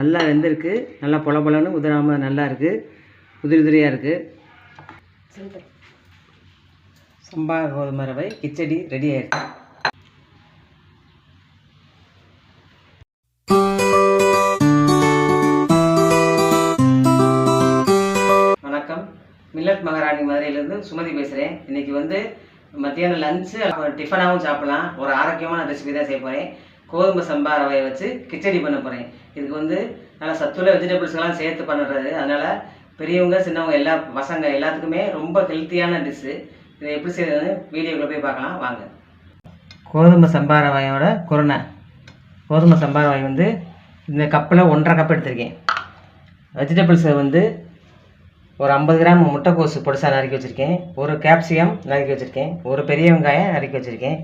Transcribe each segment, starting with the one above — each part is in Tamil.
நல்லா வெந்திருக்கு. நல்லா பொல பொலன்னு உதிராமல் நல்லா இருக்குது. உதிரி உதிரியாக இருக்குது. சம்பா கோதுமை ரவை கிச்சடி ரெடி ஆயிடுச்சு. வணக்கம். மில்லட் மகாராணி மதுரையிலேருந்து சுமதி பேசுகிறேன். இன்றைக்கி மத்தியானம் லஞ்சு டிஃபனாகவும் சாப்பிட்லாம். ஒரு ஆரோக்கியமான ரெசிபி தான் செய்ய போகிறேன். கோதுமை சம்பா ரவையை வச்சு கிச்சடி பண்ண போகிறேன். இதுக்கு நல்லா சத்துள்ள வெஜிடபிள்ஸ்லாம் சேர்த்து பண்ணுறது. அதனால் பெரியவங்க சின்னவங்க பசங்க எல்லாத்துக்குமே ரொம்ப ஹெல்த்தியான டிஷ்ஷு. இதை எப்படி செய்யறதுன்னு வீடியோக்குள்ளே போய் பார்க்கலாம் வாங்க. கோதுமை சம்பா ரவையோட குருணை. கோதுமை சம்பா ரவை இந்த கப்பில் 1.5 கப் எடுத்திருக்கேன். வெஜிடபிள்ஸை ஒரு 50 கிராம் முட்டைக்கோசு பொடிசாக நறுக்கி வச்சுருக்கேன். ஒரு கேப்சிகம் நறுக்கி வச்சுருக்கேன். ஒரு பெரிய வெங்காயம் நறுக்கி வச்சுருக்கேன்.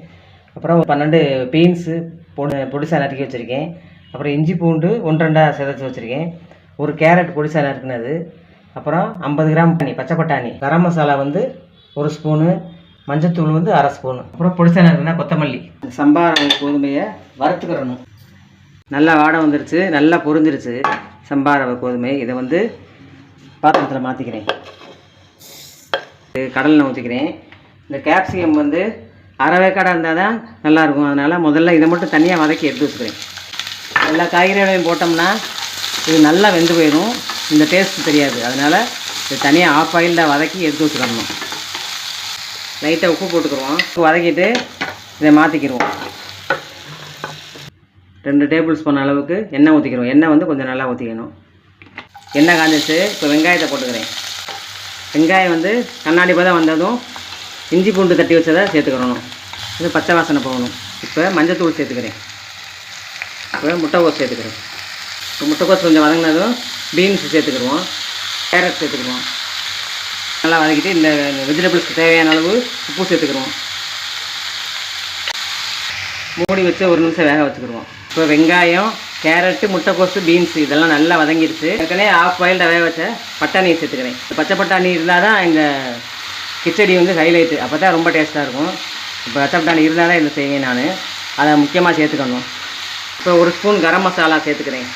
அப்புறம் 12 பீன்ஸு பொடிசாக நறுக்கி வச்சுருக்கேன். அப்புறம் இஞ்சி பூண்டு 1-2 சிதைச்சி வச்சுருக்கேன். ஒரு கேரட் பொடிசாக நறுக்குனது. அப்புறம் 50 கிராம் பச்சை பட்டாணி. கரம் மசாலா 1 ஸ்பூனு. மஞ்சத்தூள் 1/2 ஸ்பூனு. அப்புறம் பொடிசாக நறுக்குனா கொத்தமல்லி. சம்பா ரவை கோதுமையை வறுத்துக்கிறணும். நல்லா வாடை வந்துருச்சு, நல்லா பொரிஞ்சிருச்சு சம்பா ரவை கோதுமை. இதை பாத்திரத்தில் மாற்றிக்கிறேன். கடலில் ஊற்றிக்கிறேன். இந்த கேப்சிகம் அரை வேக்காடாக இருந்தால் தான் நல்லாயிருக்கும். அதனால் முதல்ல இதை மட்டும் தனியாக வதக்கி எடுத்து வச்சுக்கிறேன். எல்லா காய்கறிகளையும் போட்டோம்னா இது நல்லா வெந்து போயிடும். இந்த டேஸ்ட் தெரியாது. அதனால் இது தனியாக ஆஃப் ஆயிலில் வதக்கி எடுத்து வச்சுக்கணும். லைட்டாக உப்பு போட்டுக்கிடுவோம். வதக்கிட்டு இதை மாற்றிக்கிடுவோம். 2 டேபிள் ஸ்பூன் அளவுக்கு எண்ணெய் ஊற்றிக்கிறோம். எண்ணெய் கொஞ்சம் நல்லா ஊற்றிக்கணும். எண்ணெய் காஞ்சிச்சு. இப்போ வெங்காயத்தை போட்டுக்கிறேன். வெங்காயம் கண்ணாடி பதம் வந்ததும் இஞ்சி பூண்டு தட்டி வச்சதை சேர்த்துக்கிறணும். இது பச்சை வாசனை போகணும். இப்போ மஞ்சத்தூள் சேர்த்துக்கிறேன். இப்போ முட்டைக்கோஸ் சேர்த்துக்கிறேன். இப்போ முட்டைக்கோஸ் கொஞ்சம் வதங்கினதும் பீன்ஸ் சேர்த்துக்கிடுவோம். கேரட் சேர்த்துக்கிடுவோம். நல்லா வதக்கிட்டு இந்த வெஜிடபிள்ஸ்க்கு தேவையான அளவு உப்பு சேர்த்துக்கிடுவோம். மூடி வச்சு 1 நிமிஷம் வேக வச்சுக்கிடுவோம். இப்போ வெங்காயம், கேரட்டு, முட்டைக்கோசு, பீன்ஸு இதெல்லாம் நல்லா வதங்கிடுச்சு. ஏற்கனவே ஆஃப் பாயில்டாக வேக வச்ச பட்டாணியை சேர்த்துக்கிறேன். பச்சை பட்டாணி இருந்தால் தான் இந்த கிச்சடி ஹைலைட்டு. அப்போ தான் ரொம்ப டேஸ்ட்டாக இருக்கும். இப்போ பச்சை பட்டாணி இருந்தால் தான் இதில் செய்வேன் நான். அதை முக்கியமாக சேர்த்துக்கணும். இப்போ 1 ஸ்பூன் கரம் மசாலா சேர்த்துக்கிறேன்.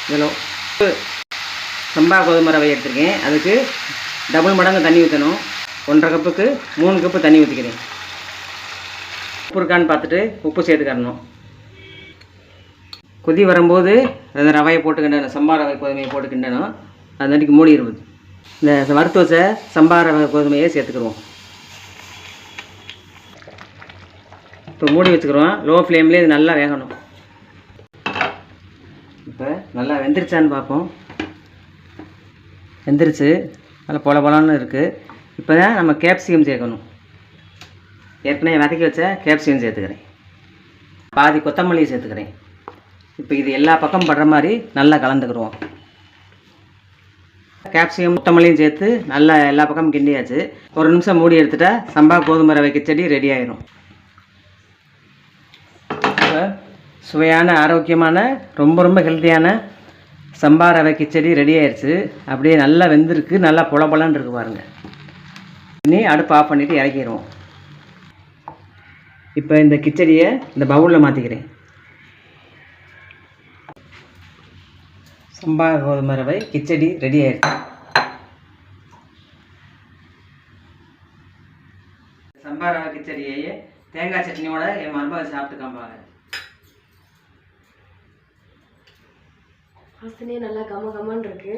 இதில் சம்பா கோதுமை ரவை எடுத்துருக்கேன். அதுக்கு டபுள் மடங்கு தண்ணி ஊற்றணும். 1.5 கப்புக்கு 3 கப்பு தண்ணி ஊற்றிக்கிறேன். உப்பு இருக்கான்னு பார்த்துட்டு உப்பு சேர்த்துக்கணும். கொதி வரும்போது அந்த ரவையை போட்டுக்கிண்டணும். சம்பா ரவை கோதுமையை போட்டுக்கிண்டணும். அது அன்றைக்கி மூடி இருக்குது. இந்த வறுத்து வச்ச சம்பா ரவை கோதுமையை சேர்த்துக்கிடுவோம். இப்போ மூடி வச்சுக்கிறோம். லோ ஃப்ளேம்லேயே இது நல்லா வேகணும். இப்போ நல்லா வெந்துருச்சான்னு பார்ப்போம். வெந்துருச்சு. நல்லா பொல பொலன்னு இருக்குது. இப்போ தான் நம்ம கேப்சிகம் சேர்க்கணும். ஏற்கனவே வதக்கி வச்ச கேப்சிகம் சேர்த்துக்கிறேன். பாதி கொத்தமல்லியை சேர்த்துக்கிறேன். இப்போ இது எல்லா பக்கம் படுற மாதிரி நல்லா கலந்துக்கிடுவோம். கேப்சிகம் கொத்தமல்லியும் சேர்த்து நல்லா எல்லா பக்கமும் கிண்டியாச்சு. 1 நிமிஷம் மூடி எடுத்துட்டா சம்பா கோதுமை ரவை கிச்சடி ரெடி ஆயிடும். இப்போ சுவையான, ஆரோக்கியமான, ரொம்ப ஹெல்த்தியான சம்பா ரவை கிச்சடி ரெடி ஆயிடுச்சு. அப்படியே நல்லா வெந்திருக்கு. நல்லா பொல பொலன்னு இருக்குது பாருங்கள். இனி அடுப்பு ஆஃப் பண்ணிவிட்டு இறக்கிடுவோம். இப்போ இந்த கிச்சடியை இந்த பவுலில் மாற்றிக்கிறேன். சம்பா கோதுமை ரவை கிச்சடி ரெடி ஆயிடுச்சு. சம்பா ரவை கிச்சடியை தேங்காய் சட்னியோட என் மருமகள் சாப்பிட்டு காம்பாங்க. வாசனையே நல்லா கமகமன்னு இருக்கு.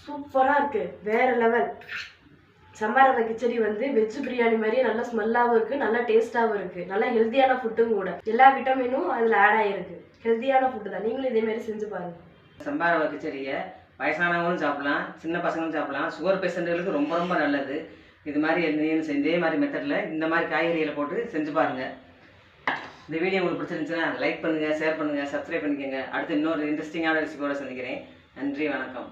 சூப்பராக இருக்கு. வேற லெவல். சம்பா ரவை கிச்சடி வெஜ் பிரியாணி மாதிரியே நல்லா ஸ்மெல்லாகவும் இருக்குது, நல்லா டேஸ்ட்டாகவும் இருக்குது. நல்லா ஹெல்த்தியான ஃபுட்டும் கூட. எல்லா விட்டமினும் அதில் ஆட் ஆகிருக்கு. ஹெல்த்தியான ஃபுட்டு தான். நீங்களும் இதேமாரி செஞ்சு பாருங்கள். சம்பா ரவை கிச்சடியை வயசானவங்களும் சாப்பிட்லாம், சின்ன பசங்களும் சாப்பிட்லாம். சுகர் பேஷண்ட்டுகளுக்கு ரொம்ப நல்லது. இது மாதிரி இதே மாதிரி மெத்தடில் இந்த மாதிரி காய்கறிகளை போட்டு செஞ்சு பாருங்கள். இந்த வீடியோ உங்களுக்கு பிடிச்சிருந்துச்சுன்னா லைக் பண்ணுங்கள், ஷேர் பண்ணுங்கள், சப்ஸ்கிரைப் பண்ணிக்கோங்க. அடுத்து இன்னொரு இன்ட்ரெஸ்டிங்கான ரெசிபியோட சந்திக்கிறேன். நன்றி, வணக்கம்.